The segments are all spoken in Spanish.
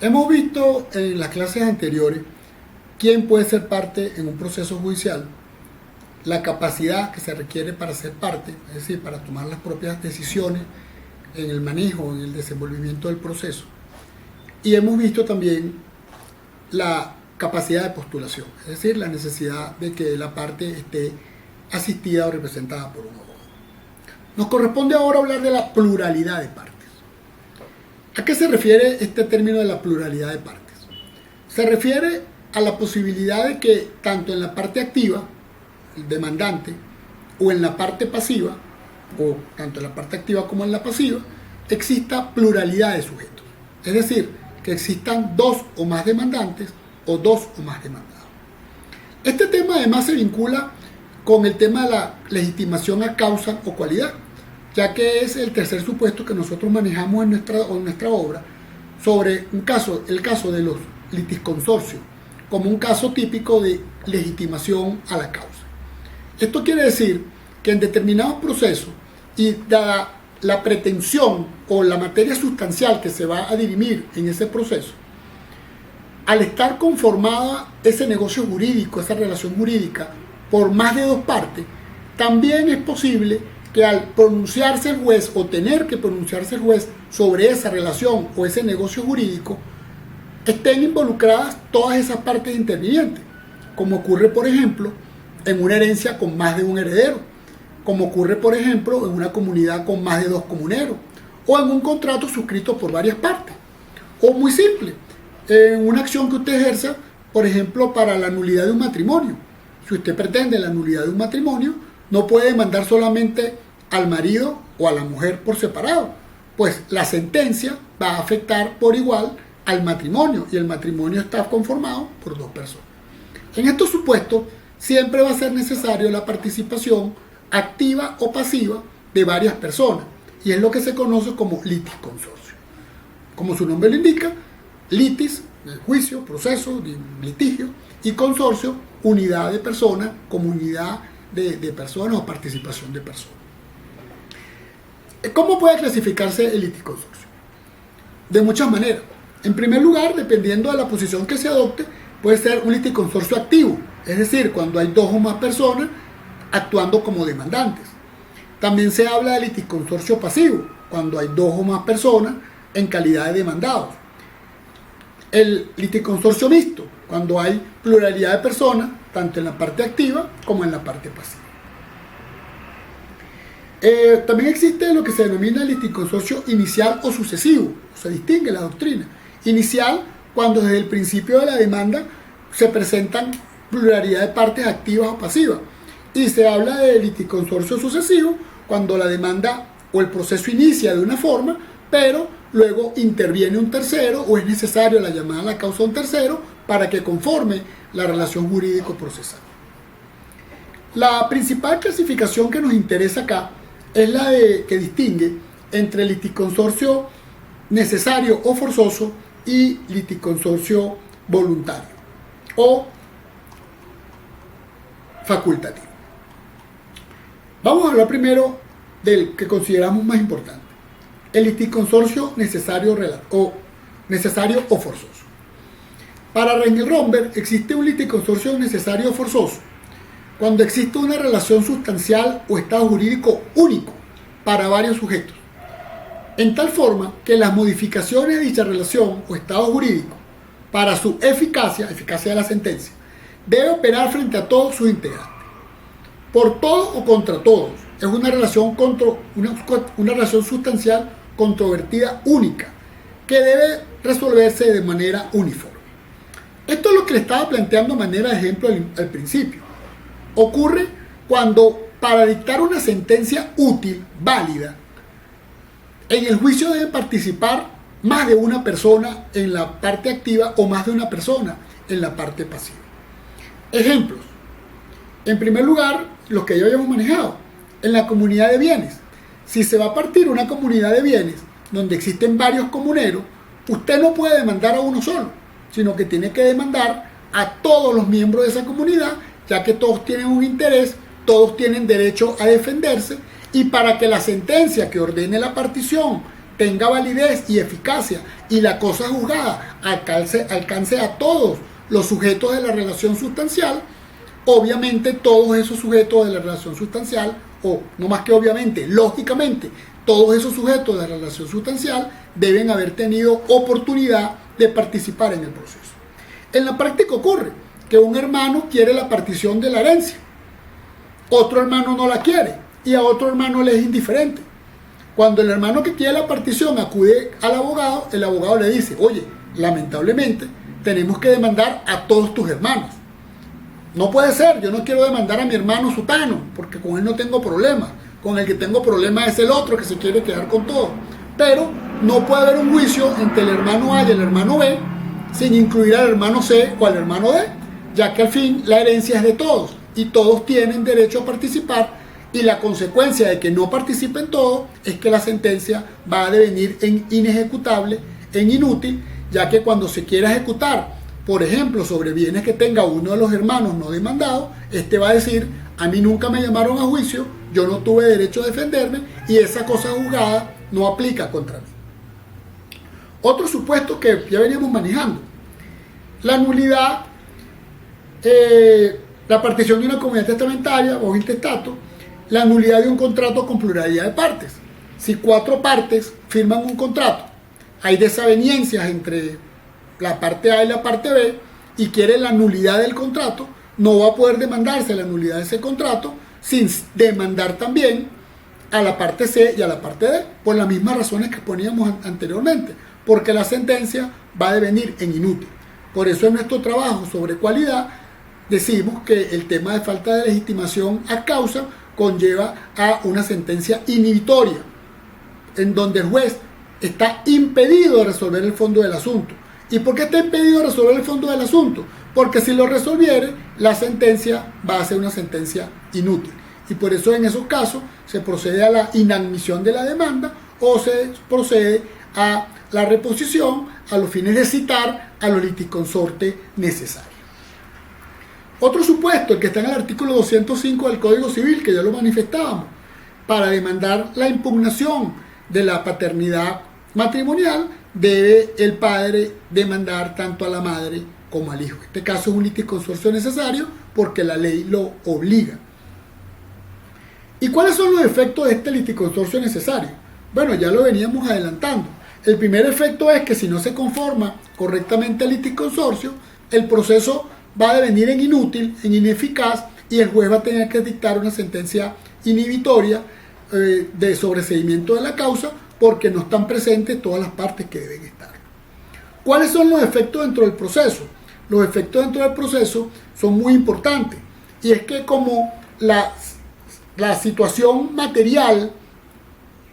Hemos visto en las clases anteriores quién puede ser parte en un proceso judicial, la capacidad que se requiere para ser parte, es decir, para tomar las propias decisiones en el manejo, en el desenvolvimiento del proceso. Y hemos visto también la capacidad de postulación, es decir, la necesidad de que la parte esté asistida o representada por un abogado. Nos corresponde ahora hablar de la pluralidad de partes. ¿A qué se refiere este término de la pluralidad de partes? Se refiere a la posibilidad de que tanto en la parte activa, el demandante, o en la parte pasiva, o tanto en la parte activa como en la pasiva, exista pluralidad de sujetos. Es decir, que existan dos o más demandantes o dos o más demandados. Este tema además se vincula con el tema de la legitimación a causa o cualidad, ya que es el tercer supuesto que nosotros manejamos en nuestra obra sobre el caso de los litisconsorcios, como un caso típico de legitimación a la causa. Esto quiere decir que en determinados procesos y dada la pretensión o la materia sustancial que se va a dirimir en ese proceso, al estar conformada ese negocio jurídico, esa relación jurídica, por más de dos partes, también es posible que al pronunciarse el juez o tener que pronunciarse el juez sobre esa relación o ese negocio jurídico, estén involucradas todas esas partes intervinientes, como ocurre, por ejemplo, en una herencia con más de un heredero, como ocurre, por ejemplo, en una comunidad con más de dos comuneros, o en un contrato suscrito por varias partes, o muy simple, en una acción que usted ejerza, por ejemplo, para la nulidad de un matrimonio. Si usted pretende la nulidad de un matrimonio, no puede demandar solamente al marido o a la mujer por separado, pues la sentencia va a afectar por igual al matrimonio, y el matrimonio está conformado por dos personas. En estos supuestos, siempre va a ser necesario la participación activa o pasiva de varias personas, y es lo que se conoce como litisconsorcio. Como su nombre lo indica, litis, juicio, proceso, litigio, y consorcio, unidad de personas, comunidad de personas o participación de personas. ¿Cómo puede clasificarse el litisconsorcio? De muchas maneras. En primer lugar, dependiendo de la posición que se adopte, puede ser un litisconsorcio activo, es decir, cuando hay dos o más personas actuando como demandantes. También se habla de litisconsorcio pasivo, cuando hay dos o más personas en calidad de demandados. El litisconsorcio mixto, cuando hay pluralidad de personas, tanto en la parte activa como en la parte pasiva. También existe lo que se denomina el litisconsorcio inicial o sucesivo, se distingue la doctrina. Inicial, cuando desde el principio de la demanda se presentan pluralidad de partes activas o pasivas. Y se habla de litisconsorcio sucesivo, cuando la demanda o el proceso inicia de una forma, pero luego interviene un tercero o es necesario la llamada a la causa de un tercero para que conforme la relación jurídico-procesal. La principal clasificación que nos interesa acá es la que distingue entre litisconsorcio necesario o forzoso y litisconsorcio voluntario o facultativo. Vamos a hablar primero del que consideramos más importante, el litisconsorcio necesario o forzoso. Para Rengel-Romberg existe un litisconsorcio necesario o forzoso cuando existe una relación sustancial o estado jurídico único para varios sujetos, en tal forma que las modificaciones de dicha relación o estado jurídico para su eficacia de la sentencia, debe operar frente a todos sus integrantes, por todos o contra todos. Es una relación sustancial controvertida única que debe resolverse de manera uniforme. Esto es lo que le estaba planteando de manera de ejemplo al principio. Ocurre cuando para dictar una sentencia útil, válida, en el juicio debe participar más de una persona en la parte activa o más de una persona en la parte pasiva. Ejemplos. En primer lugar, los que ya habíamos manejado, en la comunidad de bienes. Si se va a partir una comunidad de bienes donde existen varios comuneros, usted no puede demandar a uno solo, sino que tiene que demandar a todos los miembros de esa comunidad, ya que todos tienen un interés, todos tienen derecho a defenderse, y para que la sentencia que ordene la partición tenga validez y eficacia y la cosa juzgada alcance a todos los sujetos de la relación sustancial, obviamente todos esos sujetos de la relación sustancial, o no más que obviamente, lógicamente, todos esos sujetos de la relación sustancial deben haber tenido oportunidad de participar en el proceso. En la práctica ocurre que un hermano quiere la partición de la herencia, otro hermano no la quiere y a otro hermano le es indiferente. Cuando el hermano que quiere la partición acude al abogado, el abogado le dice: oye, lamentablemente tenemos que demandar a todos tus hermanos. No puede ser, yo no quiero demandar a mi hermano sutano, porque con él no tengo problema. Con el que tengo problema es el otro que se quiere quedar con todo. Pero no puede haber un juicio entre el hermano A y el hermano B sin incluir al hermano C o al hermano D, ya que al fin la herencia es de todos y todos tienen derecho a participar, y la consecuencia de que no participen todos es que la sentencia va a devenir en inejecutable, en inútil, ya que cuando se quiera ejecutar, por ejemplo, sobre bienes que tenga uno de los hermanos no demandados, este va a decir: a mí nunca me llamaron a juicio, yo no tuve derecho a defenderme y esa cosa juzgada no aplica contra mí. Otro supuesto que ya veníamos manejando: la nulidad, la partición de una comunidad testamentaria o intestato, la nulidad de un contrato con pluralidad de partes. Si 4 partes firman un contrato, hay desavenencias entre la parte A y la parte B y quiere la nulidad del contrato, no va a poder demandarse la nulidad de ese contrato sin demandar también a la parte C y a la parte D, por las mismas razones que poníamos anteriormente, porque la sentencia va a devenir en inútil. Por eso en nuestro trabajo sobre cualidad decimos que el tema de falta de legitimación a causa conlleva a una sentencia inhibitoria, en donde el juez está impedido de resolver el fondo del asunto. ¿Y por qué está impedido de resolver el fondo del asunto? Porque si lo resolviere, la sentencia va a ser una sentencia inútil. Y por eso en esos casos se procede a la inadmisión de la demanda o se procede a la reposición a los fines de citar a los litisconsortes necesarios. Otro supuesto, el que está en el artículo 205 del Código Civil, que ya lo manifestábamos, para demandar la impugnación de la paternidad matrimonial, debe el padre demandar tanto a la madre como al hijo. En este caso es un litisconsorcio necesario porque la ley lo obliga. ¿Y cuáles son los efectos de este litisconsorcio necesario? Bueno, ya lo veníamos adelantando. El primer efecto es que si no se conforma correctamente el litisconsorcio, el proceso va a devenir en inútil, en ineficaz, y el juez va a tener que dictar una sentencia inhibitoria de sobreseimiento de la causa porque no están presentes todas las partes que deben estar. ¿Cuáles son los efectos dentro del proceso? Los efectos dentro del proceso son muy importantes, y es que como la situación material,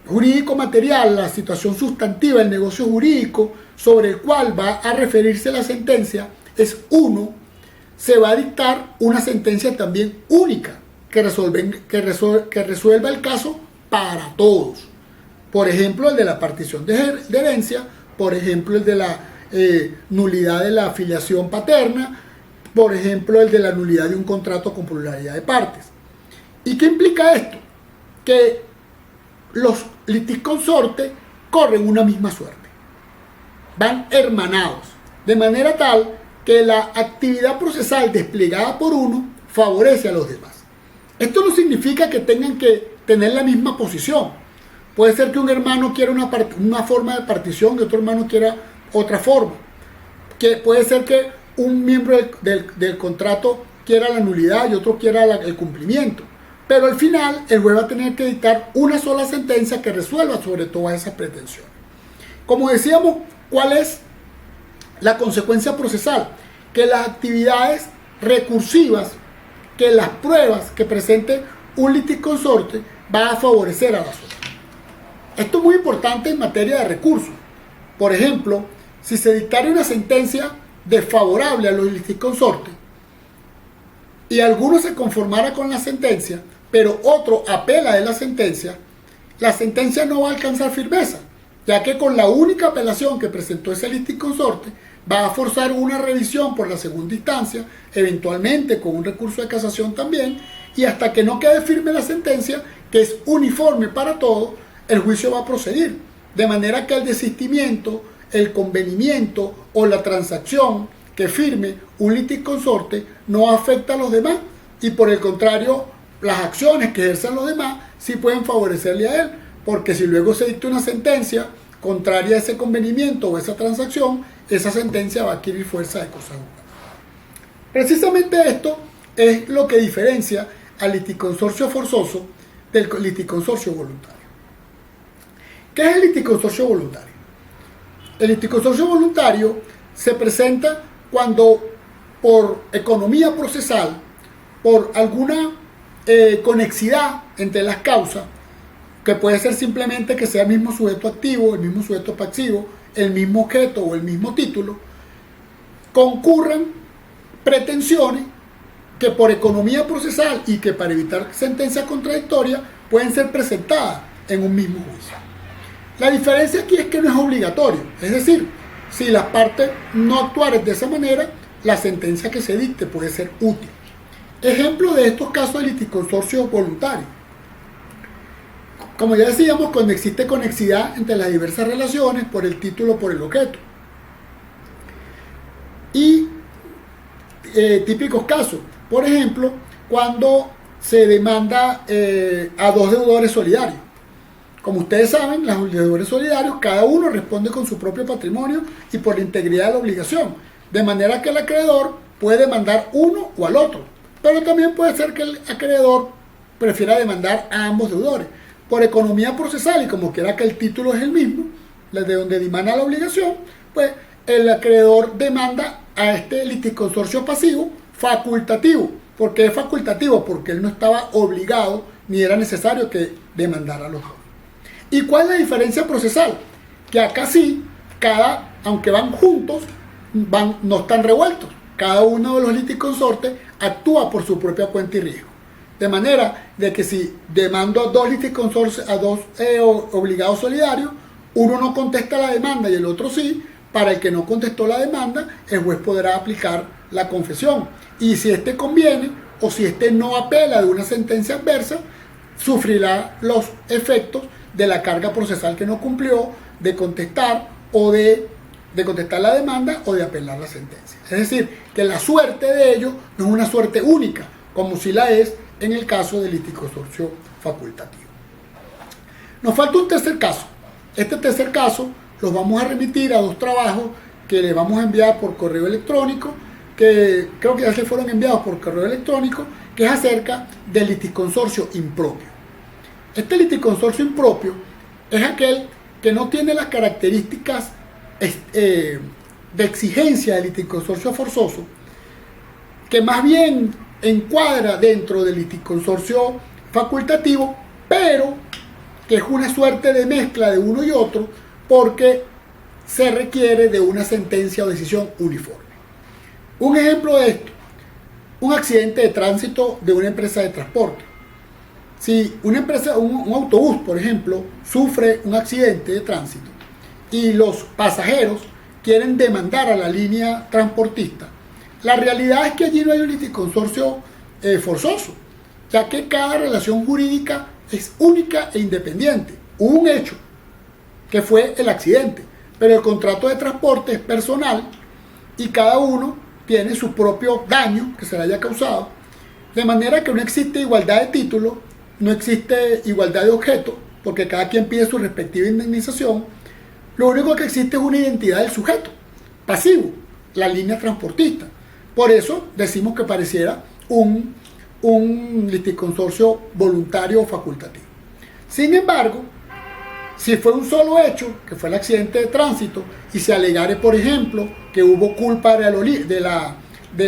jurídico-material, la situación sustantiva, el negocio jurídico sobre el cual va a referirse la sentencia es uno, se va a dictar una sentencia también única que resuelva el caso para todos. Por ejemplo, el de la partición de herencia, por ejemplo, el de la nulidad de la filiación paterna, por ejemplo, el de la nulidad de un contrato con pluralidad de partes. ¿Y qué implica esto? Que los litisconsortes corren una misma suerte, van hermanados, de manera tal que la actividad procesal desplegada por uno favorece a los demás. Esto no significa que tengan que tener la misma posición. Puede ser que un hermano quiera una forma de partición y otro hermano quiera otra forma. Que puede ser que un miembro del contrato quiera la nulidad y otro quiera el cumplimiento. Pero al final el juez va a tener que dictar una sola sentencia que resuelva sobre todas esas pretensiones. Como decíamos, ¿cuál es la consecuencia procesal? Que las actividades recursivas, que las pruebas que presente un litisconsorte va a favorecer a las otras. Esto es muy importante en materia de recursos. Por ejemplo, si se dictara una sentencia desfavorable a los litisconsortes y alguno se conformara con la sentencia, pero otro apela de la sentencia no va a alcanzar firmeza, ya que con la única apelación que presentó ese litisconsorte va a forzar una revisión por la segunda instancia, eventualmente con un recurso de casación también, y hasta que no quede firme la sentencia, que es uniforme para todos, el juicio va a proseguir. de manera que el desistimiento, el convenimiento o la transacción que firme un litisconsorte no afecta a los demás y por el contrario las acciones que ejerzan los demás sí pueden favorecerle a él, porque si luego se dicta una sentencia contraria a ese convenimiento o esa transacción, esa sentencia va a adquirir fuerza de cosa juzgada. Precisamente esto es lo que diferencia al litisconsorcio forzoso del litisconsorcio voluntario. ¿Qué es el litisconsorcio voluntario? El litisconsorcio voluntario se presenta cuando por economía procesal, por alguna conexidad entre las causas, que puede ser simplemente que sea el mismo sujeto activo, el mismo sujeto pasivo, el mismo objeto o el mismo título, concurran pretensiones que por economía procesal y que para evitar sentencias contradictorias pueden ser presentadas en un mismo juicio. La diferencia aquí es que no es obligatorio, es decir, si las partes no actuaren de esa manera, la sentencia que se dicte puede ser útil. Ejemplo de estos casos de litisconsorcio voluntario. Como ya decíamos, cuando existe conexidad entre las diversas relaciones por el título o por el objeto. Y típicos casos, por ejemplo, cuando se demanda a dos deudores solidarios. Como ustedes saben, los deudores solidarios, cada uno responde con su propio patrimonio y por la integridad de la obligación, de manera que el acreedor puede demandar uno o al otro, pero también puede ser que el acreedor prefiera demandar a ambos deudores. Por economía procesal y como quiera que el título es el mismo, de donde dimana la obligación, pues el acreedor demanda a este litisconsorcio pasivo facultativo. ¿Por qué es facultativo? Porque él no estaba obligado ni era necesario que demandara a los dos. ¿Y cuál es la diferencia procesal? Que acá sí, aunque van juntos, no están revueltos. Cada uno de los litisconsortes actúa por su propia cuenta y riesgo. De manera de que si demando a dos litisconsorcios, a dos obligados solidarios, uno no contesta la demanda y el otro sí, para el que no contestó la demanda, el juez podrá aplicar la confesión. Y si éste conviene o si éste no apela de una sentencia adversa, sufrirá los efectos de la carga procesal que no cumplió, de contestar o de contestar la demanda o de apelar la sentencia. Es decir, que la suerte de ellos no es una suerte única, como si la es en el caso del litisconsorcio facultativo. Nos falta un tercer caso. Este tercer caso los vamos a remitir a dos trabajos que le vamos a enviar por correo electrónico, que creo que ya se fueron enviados por correo electrónico, que es acerca del litisconsorcio impropio. Este litisconsorcio impropio es aquel que no tiene las características de exigencia del litisconsorcio forzoso, que más bien encuadra dentro del litisconsorcio facultativo, pero que es una suerte de mezcla de uno y otro porque se requiere de una sentencia o decisión uniforme. Un ejemplo de esto, un accidente de tránsito de una empresa de transporte. Si una empresa, un autobús, por ejemplo, sufre un accidente de tránsito y los pasajeros quieren demandar a la línea transportista, la realidad es que allí no hay un litisconsorcio forzoso, ya que cada relación jurídica es única e independiente. Hubo un hecho, que fue el accidente, pero el contrato de transporte es personal y cada uno tiene su propio daño que se le haya causado, de manera que no existe igualdad de título, no existe igualdad de objeto, porque cada quien pide su respectiva indemnización. Lo único que existe es una identidad del sujeto pasivo, la línea transportista. Por eso decimos que pareciera un litisconsorcio voluntario o facultativo. Sin embargo, si fue un solo hecho, que fue el accidente de tránsito, y se alegare, por ejemplo, que hubo culpa de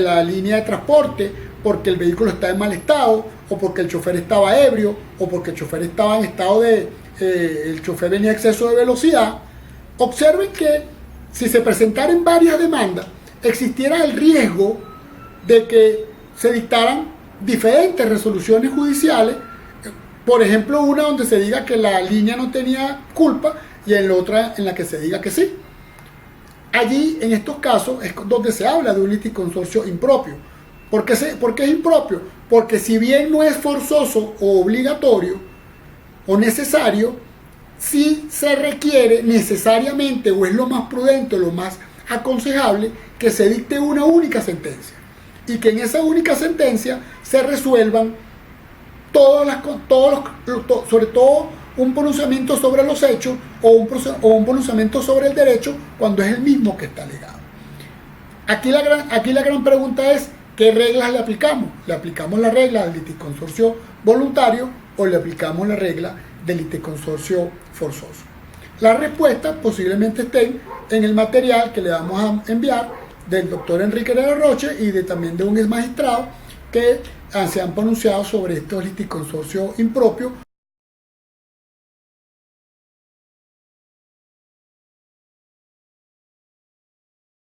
la línea de transporte porque el vehículo está en mal estado, o porque el chofer estaba ebrio, o porque el chofer estaba en estado el chofer venía a exceso de velocidad, observen que si se presentaran varias demandas, existiera el riesgo de que se dictaran diferentes resoluciones judiciales, por ejemplo, una donde se diga que la línea no tenía culpa y en la otra en la que se diga que sí. Allí, en estos casos, es donde se habla de un litisconsorcio impropio. ¿Por qué es impropio? Porque si bien no es forzoso o obligatorio o necesario, si se requiere necesariamente, o es lo más prudente, lo más aconsejable, que se dicte una única sentencia y que en esa única sentencia se resuelvan sobre todo un pronunciamiento sobre los hechos o un pronunciamiento sobre el derecho cuando es el mismo que está alegado. Aquí la gran pregunta es, ¿qué reglas le aplicamos? ¿Le aplicamos la regla del liticonsorcio voluntario o le aplicamos la regla del liticonsorcio forzoso? Las respuestas posiblemente estén en el material que le vamos a enviar del doctor Enrique Herrera Roche y también de un ex magistrado que se han pronunciado sobre estos liticonsorcios impropios